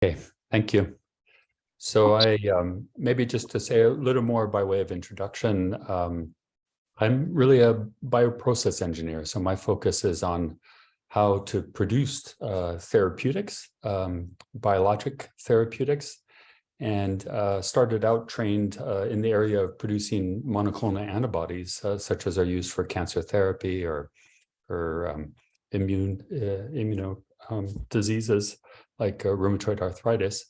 Okay, thank you. So I maybe just to say a little more by way of introduction, I'm really a bioprocess engineer. So my focus is on how to produce therapeutics, biologic therapeutics, and started out trained in the area of producing monoclonal antibodies, such as are used for cancer therapy or immuno diseases like rheumatoid arthritis.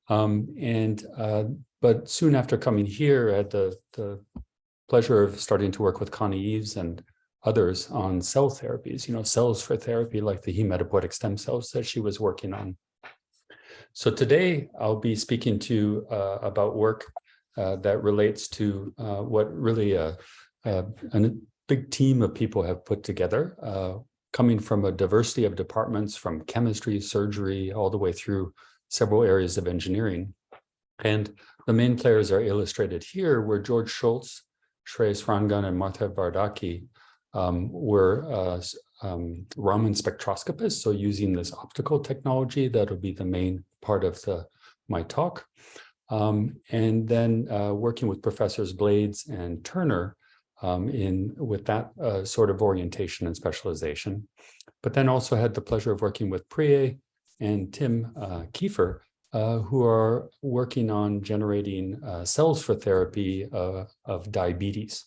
But soon after coming here, I had the pleasure of starting to work with Connie Eves and others on cell therapies, cells for therapy like the hematopoietic stem cells that she was working on. So today I'll be speaking to you about work that relates to what really a big team of people have put together, coming from a diversity of departments, from chemistry, surgery, all the way through several areas of engineering. And the main players are illustrated here, where George Schultz, Shreyas Rangan, and Martha Vardaki were Raman spectroscopists, so using this optical technology. That'll be the main part of my talk. And then working with Professors Blades and Turner with that sort of orientation and specialization. But then also had the pleasure of working with Piret and Tim Kiefer, who are working on generating cells for therapy of diabetes.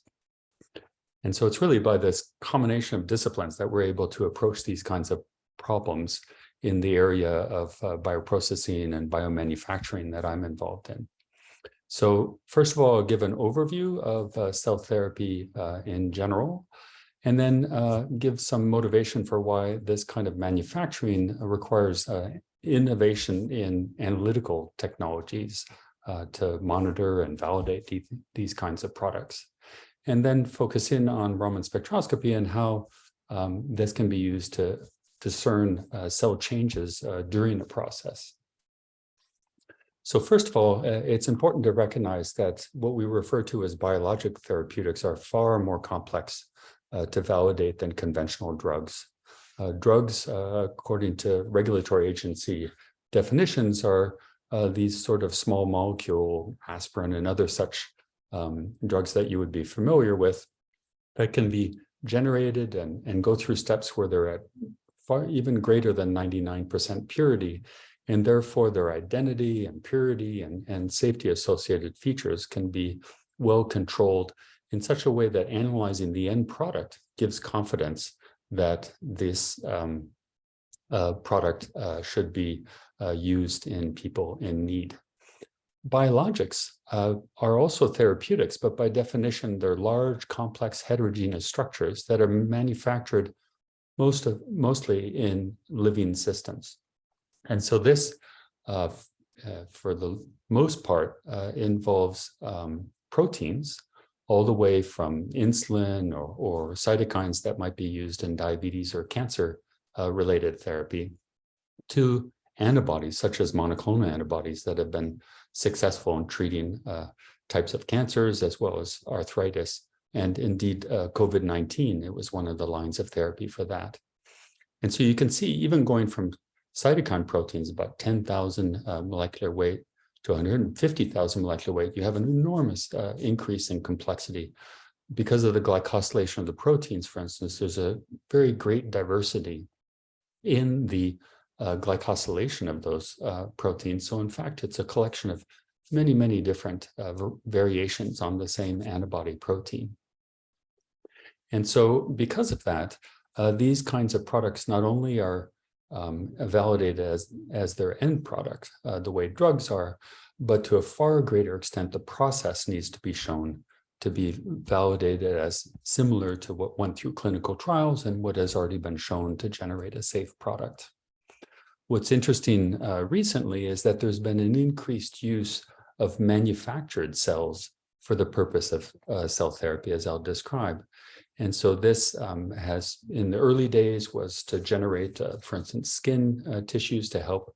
And so it's really by this combination of disciplines that we're able to approach these kinds of problems in the area of bioprocessing and biomanufacturing that I'm involved in. So first of all, I'll give an overview of cell therapy in general, and then give some motivation for why this kind of manufacturing requires innovation in analytical technologies to monitor and validate these kinds of products. And then focus in on Raman spectroscopy and how this can be used to discern cell changes during the process. So first of all, it's important to recognize that what we refer to as biologic therapeutics are far more complex to validate than conventional drugs. Drugs, according to regulatory agency definitions, are these sort of small molecule aspirin and other such drugs that you would be familiar with that can be generated and go through steps where they're at far even greater than 99% purity. And therefore, their identity and purity and safety associated features can be well controlled in such a way that analyzing the end product gives confidence that this product should be used in people in need. Biologics are also therapeutics, but by definition, they're large, complex, heterogeneous structures that are manufactured mostly in living systems. And so this, for the most part, involves proteins, all the way from insulin or cytokines that might be used in diabetes or cancer-related therapy, to antibodies, such as monoclonal antibodies that have been successful in treating types of cancers, as well as arthritis. And indeed, COVID-19, it was one of the lines of therapy for that. And so you can see, even going from cytokine proteins, about 10,000 molecular weight to 150,000 molecular weight, you have an enormous increase in complexity. Because of the glycosylation of the proteins, for instance, there's a very great diversity in the glycosylation of those proteins. So in fact, it's a collection of many, many different variations on the same antibody protein. And so because of that, these kinds of products not only are validated as their end product, the way drugs are, but to a far greater extent, the process needs to be shown to be validated as similar to what went through clinical trials and what has already been shown to generate a safe product. What's interesting recently is that there's been an increased use of manufactured cells for the purpose of cell therapy, as I'll describe. And so this has, in the early days, was to generate, for instance, skin tissues to help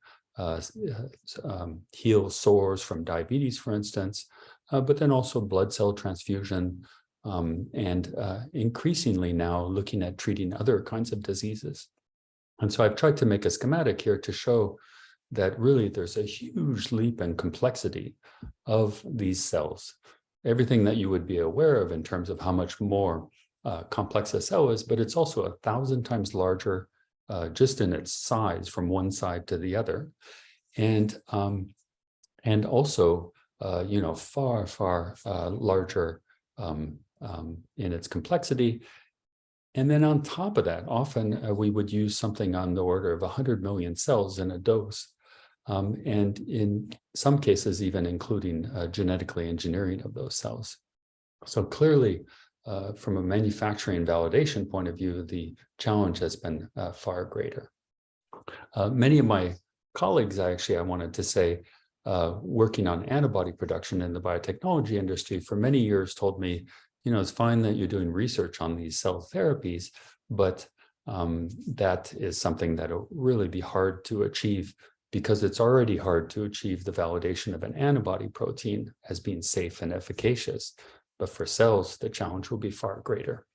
heal sores from diabetes, for instance, but then also blood cell transfusion, and increasingly now looking at treating other kinds of diseases. And so I've tried to make a schematic here to show that really there's a huge leap in complexity of these cells. Everything that you would be aware of in terms of how much more complex a cell is, but it's also 1,000 times larger just in its size from one side to the other. And also, far, far larger in its complexity. And then on top of that, often we would use something on the order of 100 million cells in a dose. And in some cases, even including genetically engineering of those cells. So clearly, from a manufacturing validation point of view, the challenge has been far greater. Many of my colleagues, actually, I wanted to say, working on antibody production in the biotechnology industry for many years told me, it's fine that you're doing research on these cell therapies, but that is something that will really be hard to achieve because it's already hard to achieve the validation of an antibody protein as being safe and efficacious. But for cells, the challenge will be far greater.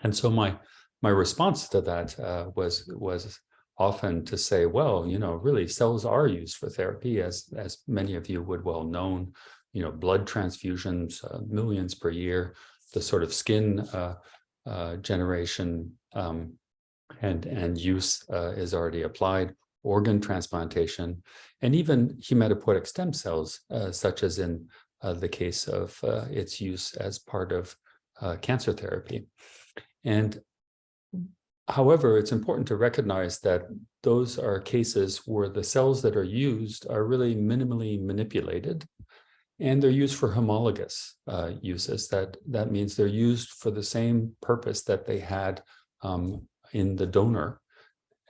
And so my response to that was often to say, well, really cells are used for therapy, as many of you would well known, blood transfusions, millions per year, the sort of skin generation and use is already applied, organ transplantation, and even hematopoietic stem cells, such as in the case of its use as part of cancer therapy. And however, it's important to recognize that those are cases where the cells that are used are really minimally manipulated, and they're used for homologous uses. That means they're used for the same purpose that they had in the donor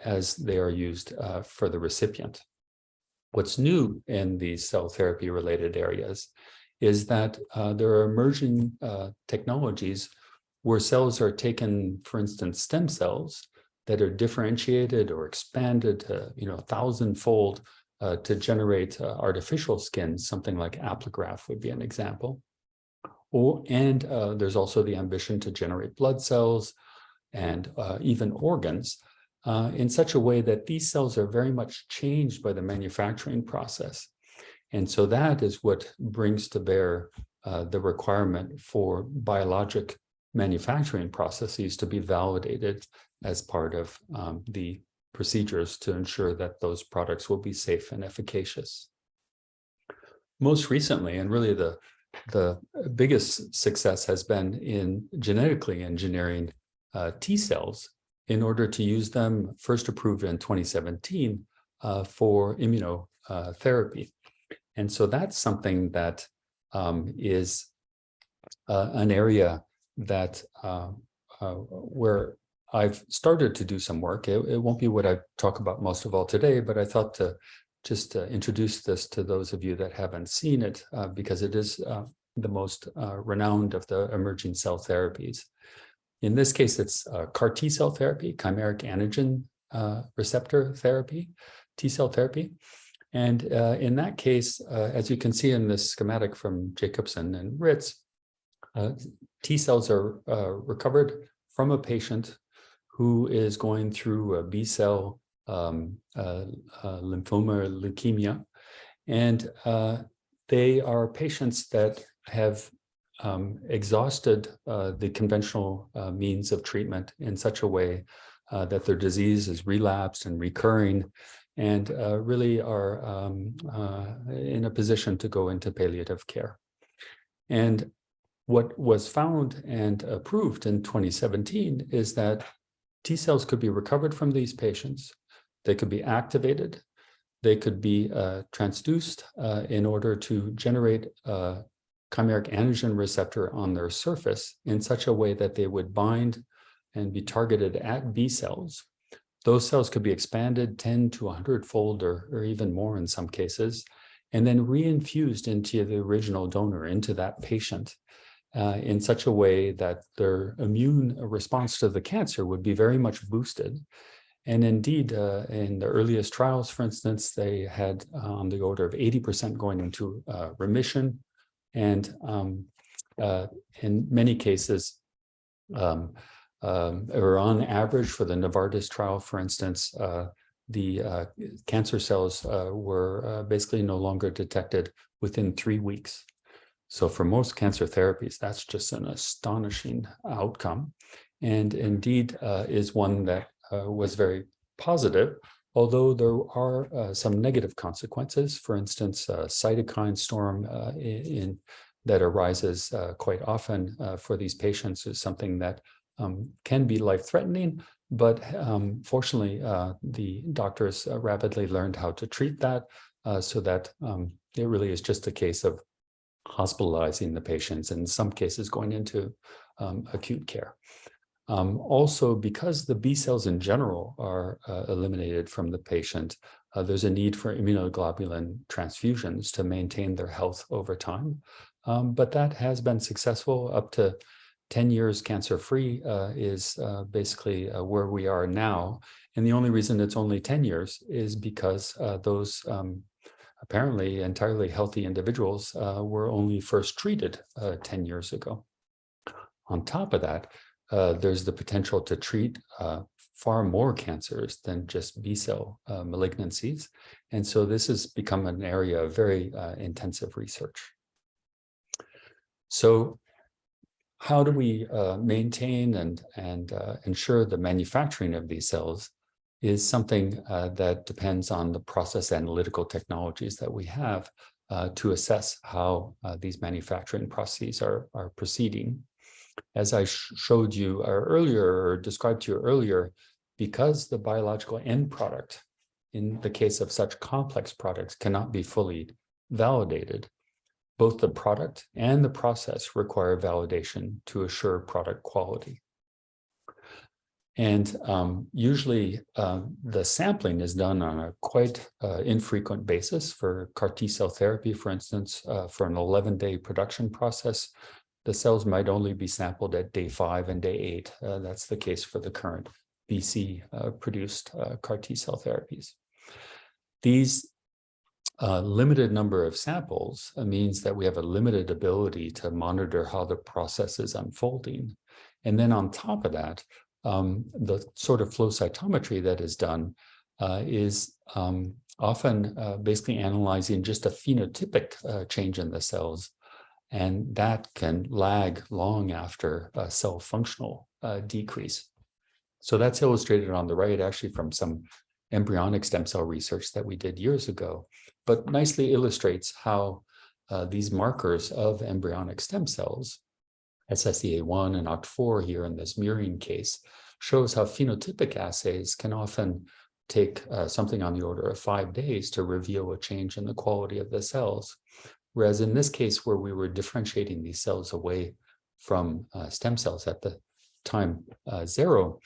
as they are used for the recipient. What's new in these cell therapy related areas is that there are emerging technologies where cells are taken, for instance, stem cells that are differentiated or expanded, 1,000-fold to generate artificial skin, something like apligraph would be an example. And there's also the ambition to generate blood cells and even organs in such a way that these cells are very much changed by the manufacturing process. And so that is what brings to bear the requirement for biologic manufacturing processes to be validated as part of the procedures to ensure that those products will be safe and efficacious. Most recently, and really the biggest success has been in genetically engineering T cells in order to use them, first approved in 2017 for immunotherapy. And so that's something that is an area that where I've started to do some work. It won't be what I talk about most of all today, but I thought to just introduce this to those of you that haven't seen it because it is the most renowned of the emerging cell therapies. In this case, it's CAR T cell therapy, chimeric antigen receptor therapy, T cell therapy. And in that case, as you can see in this schematic from Jacobson and Ritz, T cells are recovered from a patient who is going through a B cell lymphoma or leukemia. And they are patients that have exhausted the conventional means of treatment in such a way that their disease is relapsed and recurring, and really are in a position to go into palliative care. And what was found and approved in 2017 is that T cells could be recovered from these patients. They could be activated. They could be transduced in order to generate a chimeric antigen receptor on their surface in such a way that they would bind and be targeted at B cells. Those cells could be expanded 10 to 100-fold or even more in some cases, and then reinfused into the original donor, into that patient, in such a way that their immune response to the cancer would be very much boosted. And indeed, in the earliest trials, for instance, they had on the order of 80% going into remission. And in many cases, or on average for the Novartis trial, for instance, the cancer cells were basically no longer detected within 3 weeks. So for most cancer therapies, that's just an astonishing outcome, and indeed is one that was very positive, although there are some negative consequences. For instance, cytokine storm that arises quite often for these patients is something that can be life-threatening, but fortunately, the doctors rapidly learned how to treat that, so that it really is just a case of hospitalizing the patients, and in some cases going into acute care. Also, because the B cells in general are eliminated from the patient, there's a need for immunoglobulin transfusions to maintain their health over time. But that has been successful. Up to 10 years cancer-free is basically where we are now. And the only reason it's only 10 years is because those apparently entirely healthy individuals were only first treated 10 years ago. On top of that, there's the potential to treat far more cancers than just B-cell malignancies. And so this has become an area of very intensive research. So how do we maintain and ensure the manufacturing of these cells is something that depends on the process analytical technologies that we have to assess how these manufacturing processes are proceeding. As I showed you earlier, or described to you earlier, because the biological end product, in the case of such complex products, cannot be fully validated, both the product and the process require validation to assure product quality. And usually the sampling is done on a quite infrequent basis. For CAR T-cell therapy, for instance, for an 11-day production process, the cells might only be sampled at day 5 and day 8. That's the case for the current BC-produced CAR T-cell therapies. These limited number of samples means that we have a limited ability to monitor how the process is unfolding. And then on top of that, the sort of flow cytometry that is done is often basically analyzing just a phenotypic change in the cells, and that can lag long after a cell functional decrease. So that's illustrated on the right, actually, from some embryonic stem cell research that we did years ago, but nicely illustrates how these markers of embryonic stem cells, SSEA1 and OCT4 here in this mirroring case, shows how phenotypic assays can often take something on the order of 5 days to reveal a change in the quality of the cells. Whereas in this case, where we were differentiating these cells away from stem cells at the time 0,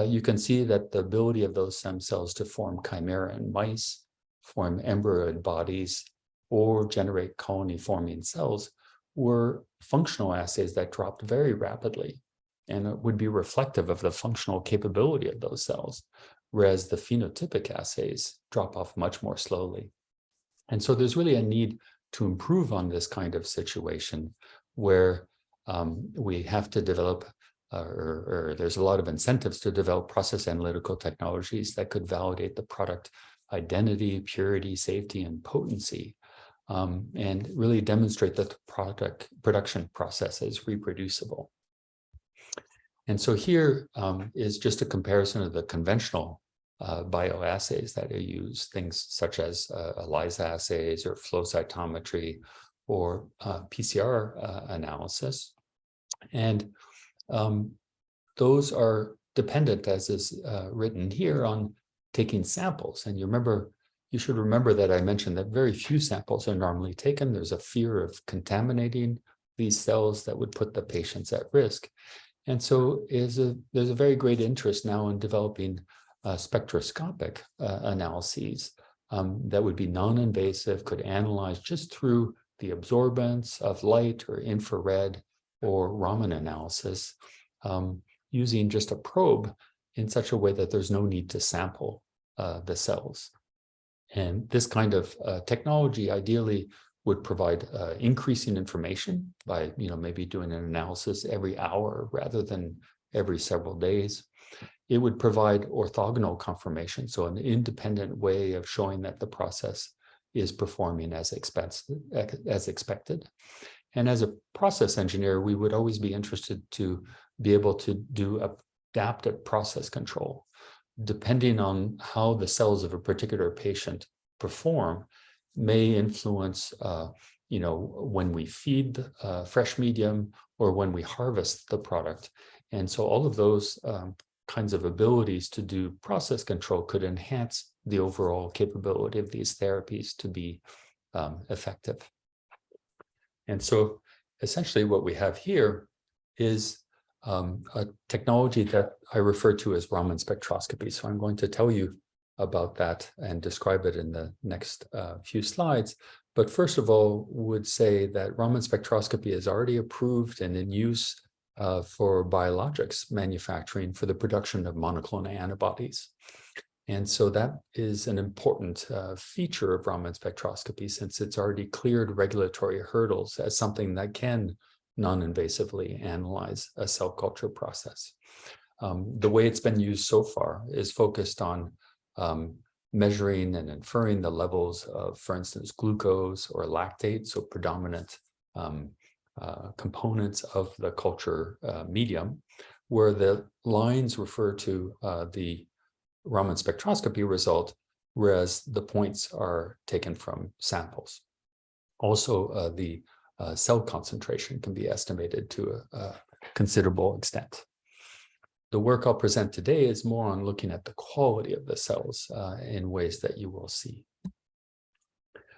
you can see that the ability of those stem cells to form chimera in mice, form embryoid bodies, or generate colony-forming cells were functional assays that dropped very rapidly, and it would be reflective of the functional capability of those cells, whereas the phenotypic assays drop off much more slowly. And so there's really a need to improve on this kind of situation where we have to develop, or there's a lot of incentives to develop process analytical technologies that could validate the product identity, purity, safety, and potency, and really demonstrate that the production process is reproducible. And so here is just a comparison of the conventional bioassays that are used, things such as ELISA assays or flow cytometry or PCR analysis. And those are dependent, as is written here, on taking samples. And you should remember that I mentioned that very few samples are normally taken. There's a fear of contaminating these cells that would put the patients at risk. And so there's a very great interest now in developing spectroscopic analyses that would be non-invasive, could analyze just through the absorbance of light or infrared or Raman analysis using just a probe in such a way that there's no need to sample the cells. And this kind of technology ideally would provide increasing information by maybe doing an analysis every hour rather than every several days. it would provide orthogonal confirmation, so an independent way of showing that the process is performing as expected. And as a process engineer, we would always be interested to be able to do adaptive process control. Depending on how the cells of a particular patient perform, may influence, when we feed fresh medium or when we harvest the product. And so all of those kinds of abilities to do process control could enhance the overall capability of these therapies to be effective. And so essentially what we have here is a technology that I refer to as Raman spectroscopy. So I'm going to tell you about that and describe it in the next few slides. But first of all, would say that Raman spectroscopy is already approved and in use for biologics manufacturing for the production of monoclonal antibodies. And so that is an important feature of Raman spectroscopy, since it's already cleared regulatory hurdles as something that can non-invasively analyze a cell culture process. The way it's been used so far is focused on measuring and inferring the levels of, for instance, glucose or lactate, so predominant components of the culture medium, where the lines refer to the Raman spectroscopy result, whereas the points are taken from samples. Also, the cell concentration can be estimated to a considerable extent. The work I'll present today is more on looking at the quality of the cells in ways that you will see.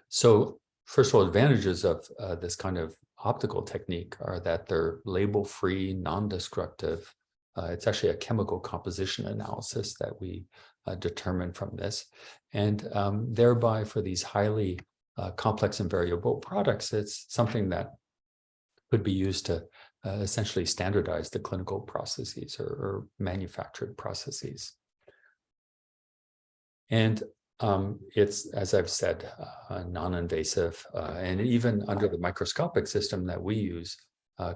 So first of all, advantages of this kind of optical technique are that they're label-free, non-destructive. It's actually a chemical composition analysis that we determine from this. And thereby, for these highly complex and variable products, it's something that could be used to essentially standardize the clinical processes or manufactured processes. And it's, as I've said, non-invasive, and even under the microscopic system that we use,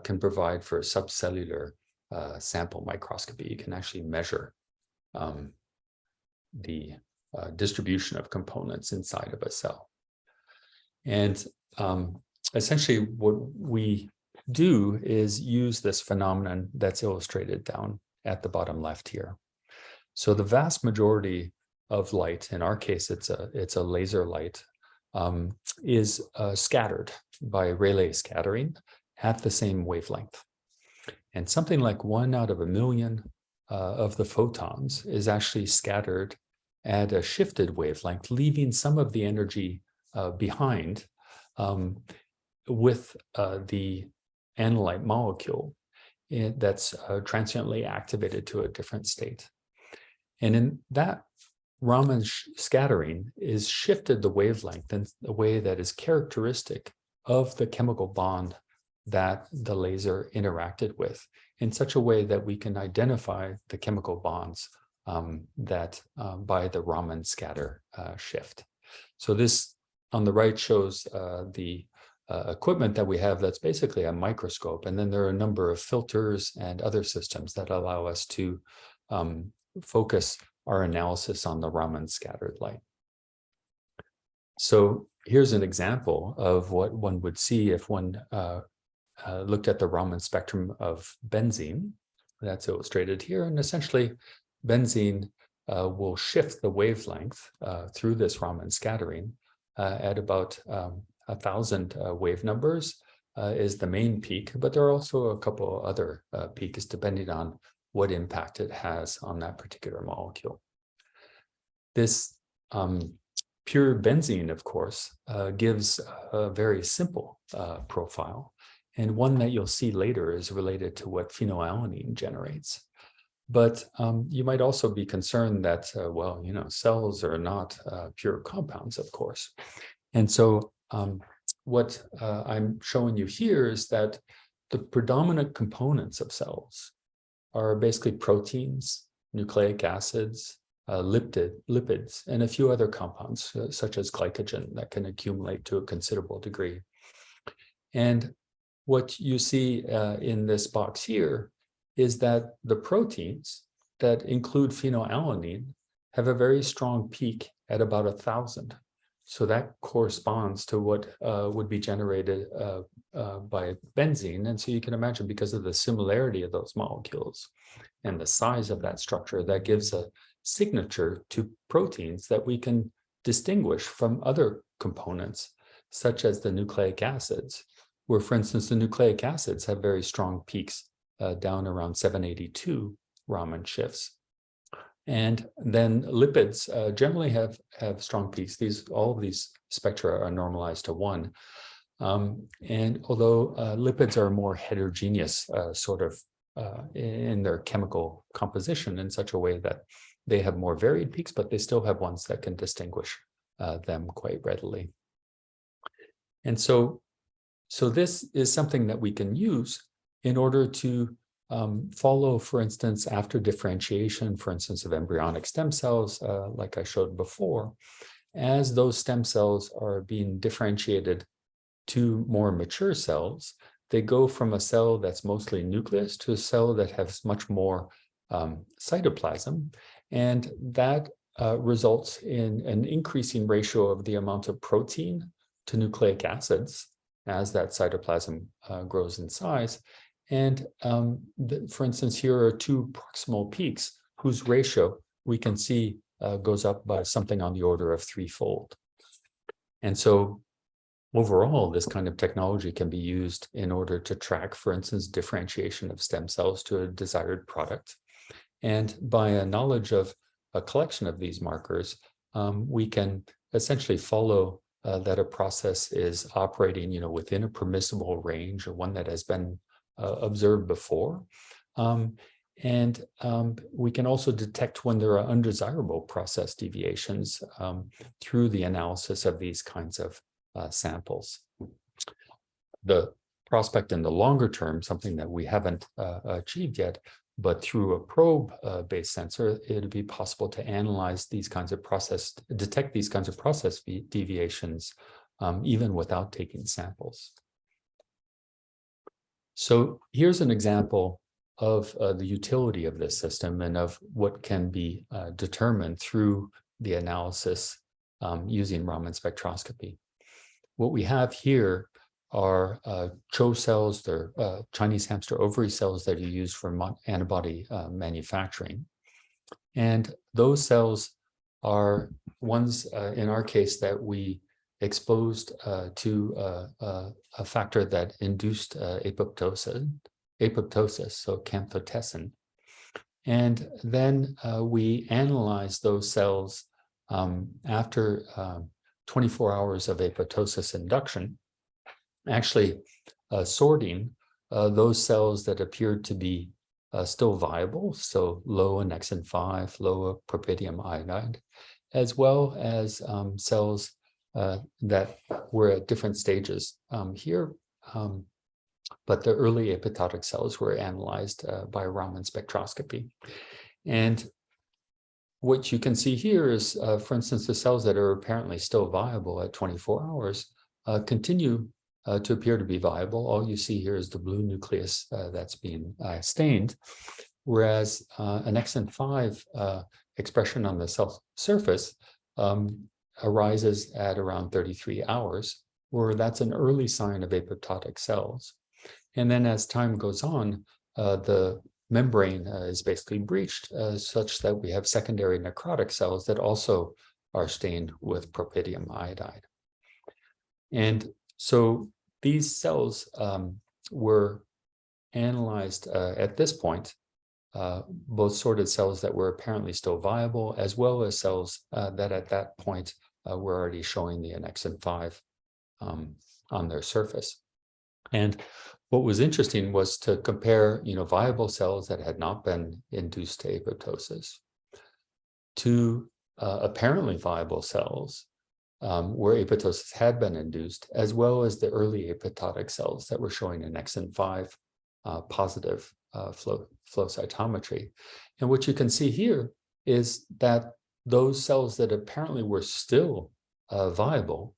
can provide for subcellular sample microscopy. You can actually measure the distribution of components inside of a cell. And essentially what we do is use this phenomenon that's illustrated down at the bottom left here. So the vast majority of light, in our case, it's a laser light, is scattered by Rayleigh scattering at the same wavelength. And something like 1 out of 1,000,000 of the photons is actually scattered at a shifted wavelength, leaving some of the energy behind with the analyte molecule that's transiently activated to a different state. And in that, Raman scattering is shifted the wavelength in a way that is characteristic of the chemical bond that the laser interacted with, in such a way that we can identify the chemical bonds that by the Raman scatter shift. So this on the right shows the equipment that we have that's basically a microscope, and then there are a number of filters and other systems that allow us to focus our analysis on the Raman scattered light. So here's an example of what one would see if one looked at the Raman spectrum of benzene. That's illustrated here, and essentially benzene will shift the wavelength through this Raman scattering at about 1,000 wave numbers is the main peak, but there are also a couple other peaks depending on what impact it has on that particular molecule. This pure benzene, of course, gives a very simple profile, and one that you'll see later is related to what phenylalanine generates. But you might also be concerned that, cells are not pure compounds, of course. And so what I'm showing you here is that the predominant components of cells are basically proteins, nucleic acids, lipids, and a few other compounds, such as glycogen, that can accumulate to a considerable degree. And what you see in this box here is that the proteins that include phenylalanine have a very strong peak at about 1,000. So that corresponds to what would be generated by benzene. And so you can imagine, because of the similarity of those molecules and the size of that structure, that gives a signature to proteins that we can distinguish from other components, such as the nucleic acids, where, for instance, the nucleic acids have very strong peaks down around 782 Raman shifts. And then lipids generally have strong peaks. All of these spectra are normalized to 1. And although lipids are more heterogeneous sort of in their chemical composition in such a way that they have more varied peaks, but they still have ones that can distinguish them quite readily. And so this is something that we can use in order to follow, for instance, after differentiation, for instance, of embryonic stem cells, like I showed before, as those stem cells are being differentiated to more mature cells, they go from a cell that's mostly nucleus to a cell that has much more cytoplasm. And that results in an increasing ratio of the amount of protein to nucleic acids as that cytoplasm grows in size. And for instance, here are 2 proximal peaks whose ratio we can see goes up by something on the order of 3-fold. And so overall, this kind of technology can be used in order to track, for instance, differentiation of stem cells to a desired product. And by a knowledge of a collection of these markers, we can essentially follow that a process is operating, within a permissible range, or one that has been observed before. And we can also detect when there are undesirable process deviations through the analysis of these kinds of samples. The prospect in the longer term, something that we haven't achieved yet, but through a probe-based sensor, it'd be possible to analyze these kinds of detect these kinds of process deviations even without taking samples. So here's an example of the utility of this system and of what can be determined through the analysis using Raman spectroscopy. What we have here are CHO cells, they're Chinese hamster ovary cells that are used for antibody manufacturing. And those cells are ones, in our case, that we exposed to a factor that induced apoptosis, so camptotessin. And then we analyzed those cells after 24 hours of apoptosis induction, actually sorting those cells that appeared to be still viable, so low annexin 5, low propydium iodide, as well as cells that were at different stages here. But the early apoptotic cells were analyzed by Raman spectroscopy. And what you can see here is, for instance, the cells that are apparently still viable at 24 hours continue to appear to be viable. All you see here is the blue nucleus that's being stained, whereas annexin 5 expression on the cell surface arises at around 33 hours, where that's an early sign of apoptotic cells. And then as time goes on, the membrane is basically breached such that we have secondary necrotic cells that also are stained with propydium iodide. And so these cells were analyzed at this point, both sorted cells that were apparently still viable, as well as cells that at that point were already showing the annexin 5 on their surface. And what was interesting was to compare, viable cells that had not been induced to apoptosis to apparently viable cells where apoptosis had been induced, as well as the early apoptotic cells that were showing annexin 5 positive flow cytometry. And what you can see here is that those cells that apparently were still viable,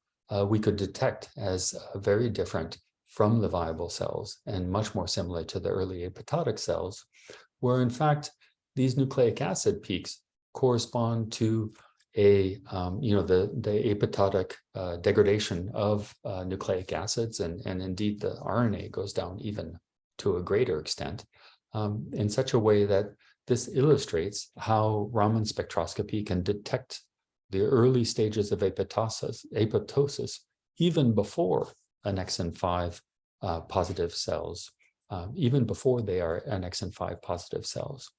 we could detect as very different from the viable cells and much more similar to the early apoptotic cells, where in fact these nucleic acid peaks correspond to the apoptotic degradation of nucleic acids, and indeed the RNA goes down even to a greater extent, in such a way that this illustrates how Raman spectroscopy can detect the early stages of apoptosis even before annexin 5 positive cells, even before they are annexin 5 positive cells.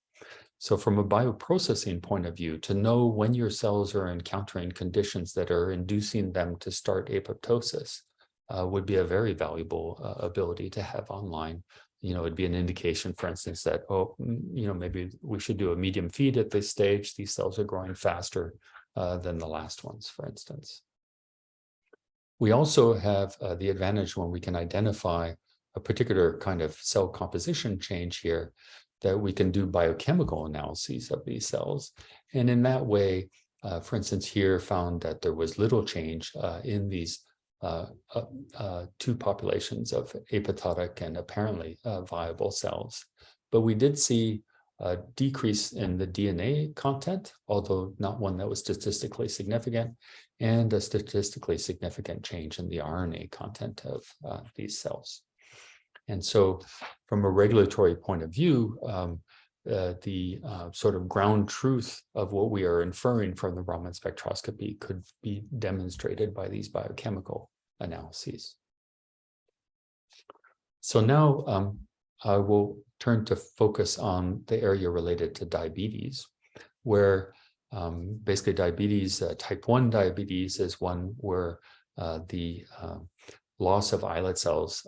So from a bioprocessing point of view, to know when your cells are encountering conditions that are inducing them to start apoptosis would be a very valuable ability to have online. It'd be an indication, for instance, that, maybe we should do a medium feed at this stage. These cells are growing faster than the last ones, for instance. We also have the advantage when we can identify a particular kind of cell composition change here, that we can do biochemical analyses of these cells. And in that way, for instance, here found that there was little change in these two populations of apoptotic and apparently viable cells. But we did see a decrease in the DNA content, although not one that was statistically significant, and a statistically significant change in the RNA content of these cells. And so from a regulatory point of view, the sort of ground truth of what we are inferring from the Raman spectroscopy could be demonstrated by these biochemical analyses. So now I will turn to focus on the area related to diabetes, where basically diabetes, type 1 diabetes is one where the loss of islet cells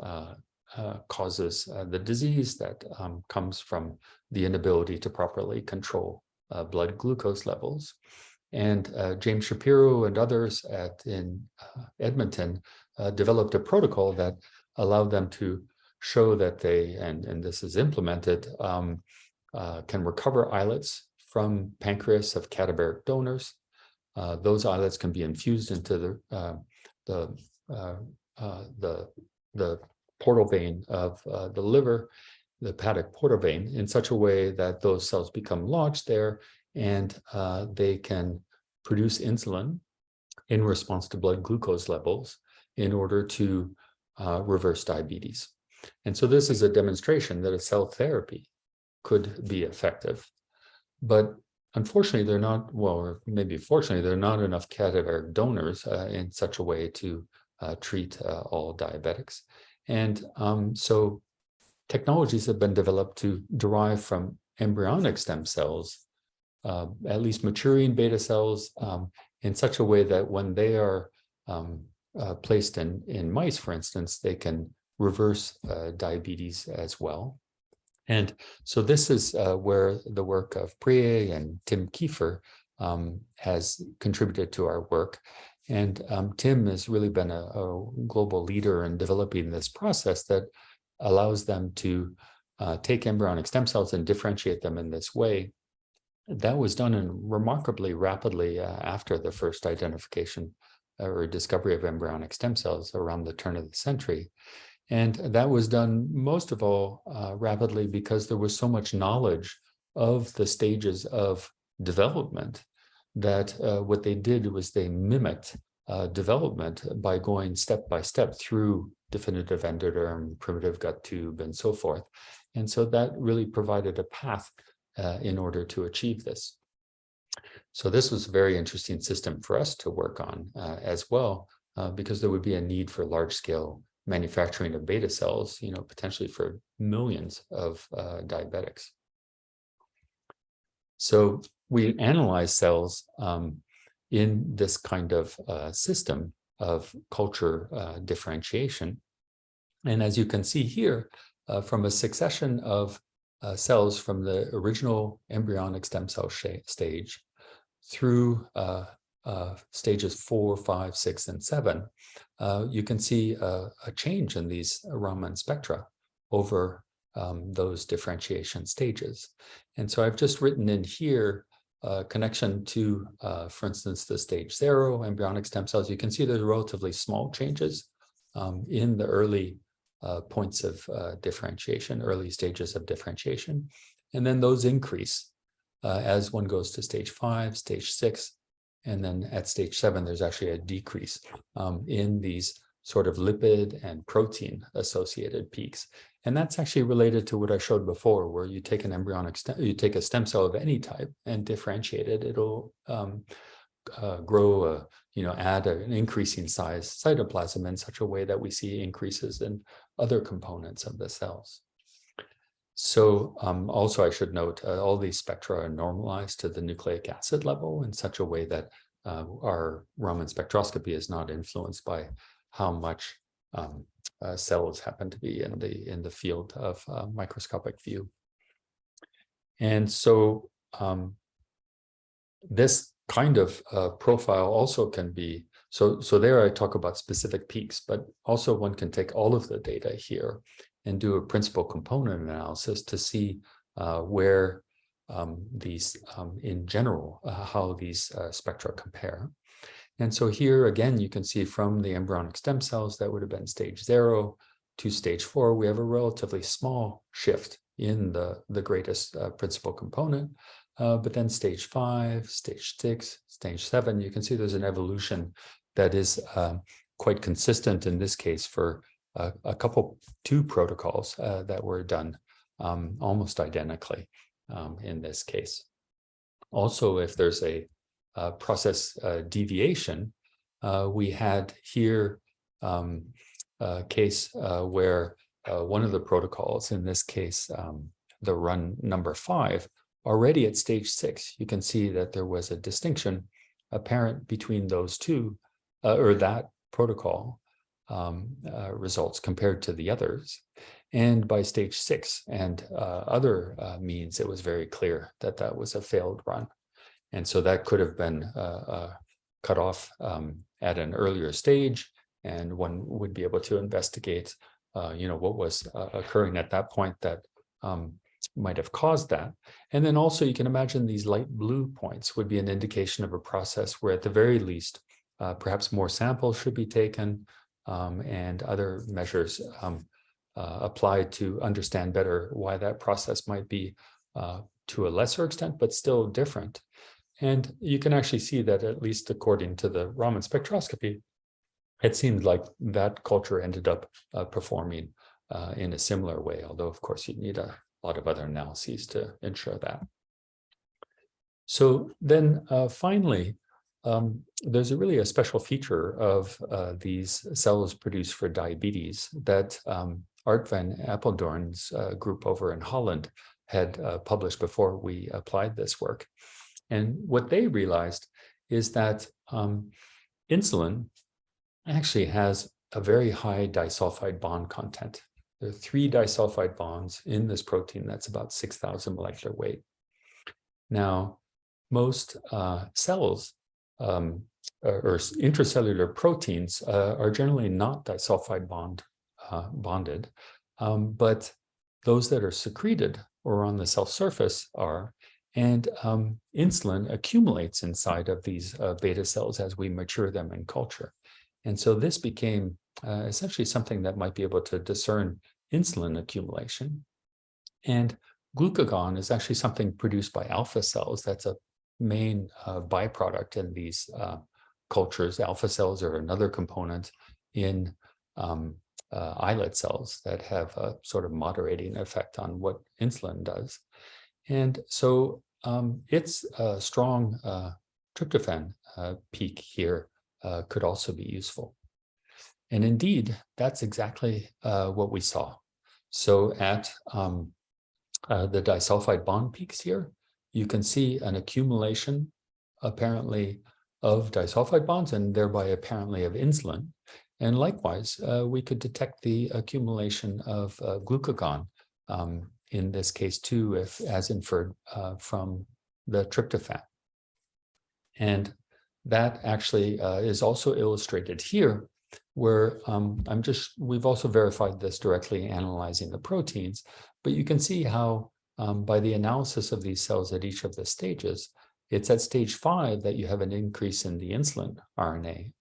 causes the disease that comes from the inability to properly control blood glucose levels. And James Shapiro and others in Edmonton developed a protocol that allowed them to show that they, and this is implemented, can recover islets from pancreas of cadaveric donors. Those islets can be infused into the portal vein of the liver, the hepatic portal vein, in such a way that those cells become lodged there, and they can produce insulin in response to blood glucose levels in order to reverse diabetes. And so this is a demonstration that a cell therapy could be effective. But unfortunately, they're not, well, or maybe fortunately, there are not enough cadaveric donors in such a way to treat all diabetics. And so technologies have been developed to derive from embryonic stem cells, at least maturing beta cells, in such a way that when they are placed in mice, for instance, they can reverse diabetes as well. And so this is where the work of Piret and Tim Kiefer has contributed to our work. And Tim has really been a global leader in developing this process that allows them to take embryonic stem cells and differentiate them in this way. That was done remarkably rapidly after the first identification or discovery of embryonic stem cells around the turn of the century. And that was done most of all rapidly because there was so much knowledge of the stages of development that what they did was they mimicked development by going step by step through definitive endoderm, primitive gut tube, and so forth. And so that really provided a path in order to achieve this. So this was a very interesting system for us to work on as well, because there would be a need for large-scale manufacturing of beta cells, potentially for millions of diabetics. So we analyze cells in this kind of system of culture differentiation. And as you can see here, from a succession of cells from the original embryonic stem cell stage through stages 4, 5, 6, and 7, you can see a change in these Raman spectra over those differentiation stages. And so I've just written in here a connection to, for instance, the stage 0 embryonic stem cells. You can see there's relatively small changes in the early points of differentiation, early stages of differentiation. And then those increase as one goes to stage 5, stage 6, and then at stage 7, there's actually a decrease in these sort of lipid and protein associated peaks. And that's actually related to what I showed before, where you take an embryonic you take a stem cell of any type and differentiate it, it'll grow, add an increasing size cytoplasm in such a way that we see increases in other components of the cells. So also I should note, all these spectra are normalized to the nucleic acid level in such a way that our Raman spectroscopy is not influenced by how much cells happen to be in the field of microscopic view. And so this kind of profile also can be, so there I talk about specific peaks, but also one can take all of the data here and do a principal component analysis to see where these, in general, how these spectra compare. And so here, again, you can see from the embryonic stem cells that would have been stage 0 to stage 4, we have a relatively small shift in the greatest principal component. But then stage 5, stage 6, stage 7, you can see there's an evolution that is quite consistent in this case for two protocols that were done almost identically in this case. Also, if there's a process deviation, we had here a case where one of the protocols, in this case, the run number 5, already at stage 6, you can see that there was a distinction apparent between those two, or that protocol results compared to the others. And by stage 6 and other means, it was very clear that that was a failed run. And so that could have been cut off at an earlier stage, and one would be able to investigate, what was occurring at that point that might have caused that. And then also you can imagine these light blue points would be an indication of a process where at the very least, perhaps more samples should be taken and other measures applied to understand better why that process might be to a lesser extent, but still different. And you can actually see that, at least according to the Raman spectroscopy, it seemed like that culture ended up performing in a similar way, although of course you need a lot of other analyses to ensure that. So then finally, there's really a special feature of these cells produced for diabetes that Art van Apeldoorn's group over in Holland had published before we applied this work. And what they realized is that insulin actually has a very high disulfide bond content. There are 3 disulfide bonds in this protein that's about 6,000 molecular weight. Now, most cells or intracellular proteins are generally not disulfide bonded, but those that are secreted or on the cell surface are. And insulin accumulates inside of these beta cells as we mature them in culture. And so this became essentially something that might be able to discern insulin accumulation. And glucagon is actually something produced by alpha cells. That's a main byproduct in these cultures. Alpha cells are another component in islet cells that have a sort of moderating effect on what insulin does. And so it's a strong tryptophan peak here could also be useful. And indeed, that's exactly what we saw. So at the disulfide bond peaks here, you can see an accumulation apparently of disulfide bonds and thereby apparently of insulin. And likewise, we could detect the accumulation of glucagon in this case too, if as inferred from the tryptophan. And that actually is also illustrated here, where we've also verified this directly analyzing the proteins, but you can see how by the analysis of these cells at each of the stages, it's at stage 5 that you have an increase in the insulin RNA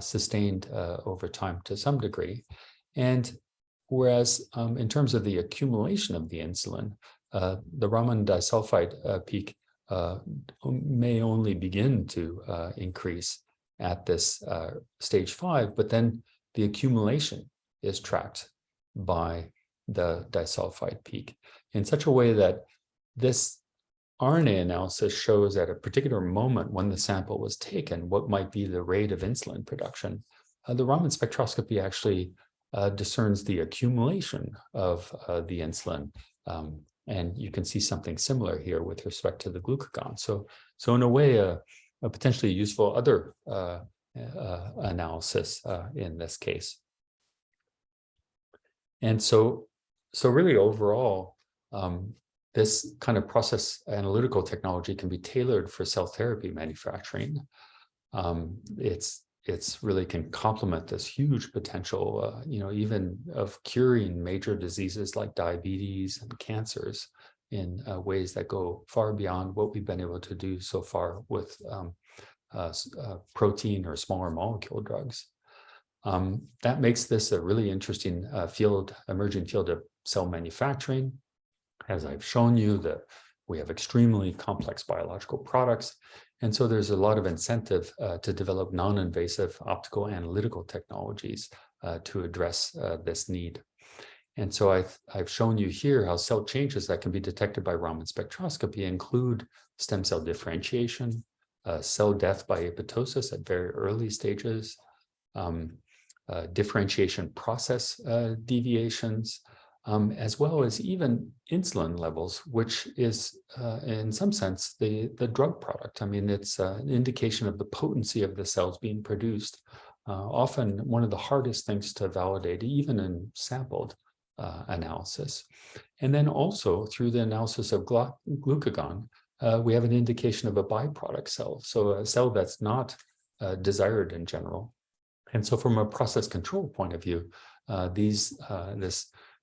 sustained over time to some degree. And whereas in terms of the accumulation of the insulin, the Raman disulfide peak may only begin to increase at this stage 5, but then the accumulation is tracked by the disulfide peak in such a way that this RNA analysis shows at a particular moment when the sample was taken what might be the rate of insulin production. The Raman spectroscopy actually discerns the accumulation of the insulin. And you can see something similar here with respect to the glucagon. So in a way, a potentially useful other analysis in this case. And so really overall, this kind of process analytical technology can be tailored for cell therapy manufacturing. It's really can complement this huge potential, even of curing major diseases like diabetes and cancers in ways that go far beyond what we've been able to do so far with protein or smaller molecule drugs. That makes this a really interesting emerging field of cell manufacturing. As I've shown you, that we have extremely complex biological products. And so there's a lot of incentive to develop non-invasive optical analytical technologies to address this need. And so I've shown you here how cell changes that can be detected by Raman spectroscopy include stem cell differentiation, cell death by apoptosis at very early stages, differentiation process deviations, as well as even insulin levels, which is in some sense the drug product. I mean, it's an indication of the potency of the cells being produced. Often one of the hardest things to validate, even in sampled analysis. And then also through the analysis of glucagon, we have an indication of a byproduct cell, so a cell that's not desired in general. And so from a process control point of view, this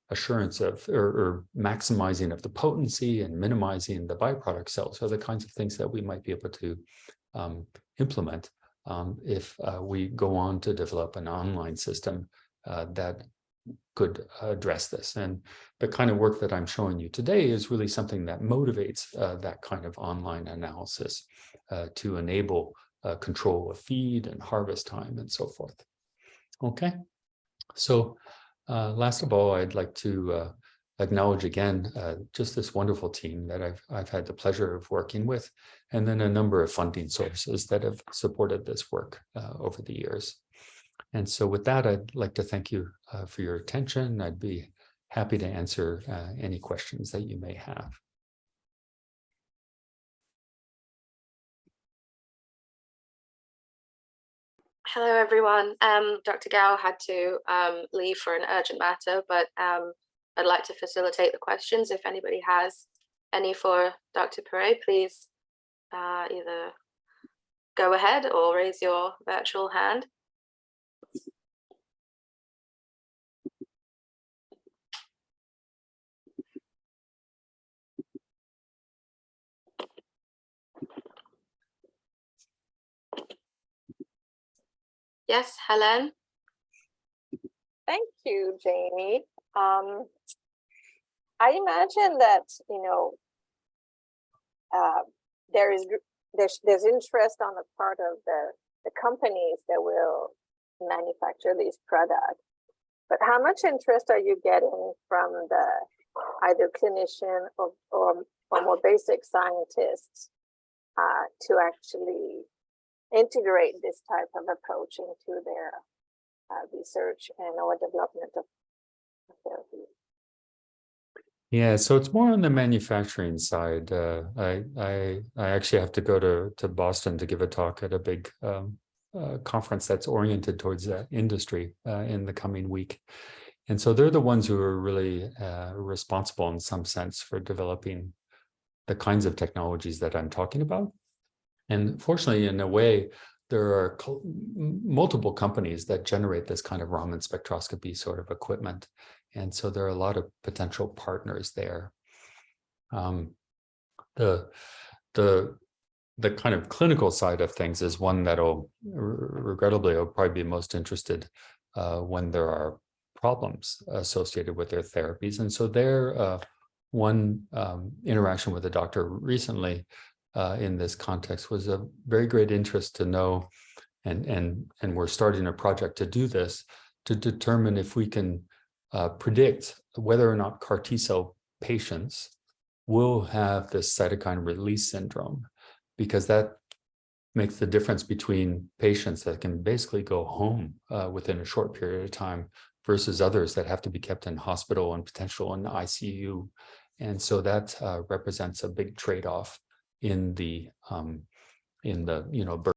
assurance of or maximizing of the potency and minimizing the byproduct cells are the kinds of things that we might be able to implement if we go on to develop an online system that could address this. And the kind of work that I'm showing you today is really something that motivates that kind of online analysis to enable control of feed and harvest time and so forth. Okay, so last of all, I'd like to acknowledge again just this wonderful team that I've had the pleasure of working with, and then a number of funding sources that have supported this work over the years. And so with that, I'd like to thank you for your attention. I'd be happy to answer any questions that you may have. Hello, everyone. Dr. Gao had to leave for an urgent matter, but I'd like to facilitate the questions. If anybody has any for Dr. Piret, please either go ahead or raise your virtual hand. Yes, Helen. Thank you, Jamie. I imagine that there's interest on the part of the companies that will manufacture these products. But how much interest are you getting from the either clinician or more basic scientists to actually integrate this type of approach into their research and or development of therapy? Yeah, so it's more on the manufacturing side. I actually have to go to Boston to give a talk at a big conference that's oriented towards that industry in the coming week. And so they're the ones who are really responsible in some sense for developing the kinds of technologies that I'm talking about. And fortunately, in a way, there are multiple companies that generate this kind of Raman spectroscopy sort of equipment. And so there are a lot of potential partners there. The kind of clinical side of things is one that'll, regrettably, I'll probably be most interested when there are problems associated with their therapies. And so there, one interaction with a doctor recently in this context was a very great interest to know, and we're starting a project to do this, to determine if we can predict whether or not CAR T cell patients will have this cytokine release syndrome, because that makes the difference between patients that can basically go home within a short period of time versus others that have to be kept in hospital and potential in the ICU. And so that represents a big trade-off in the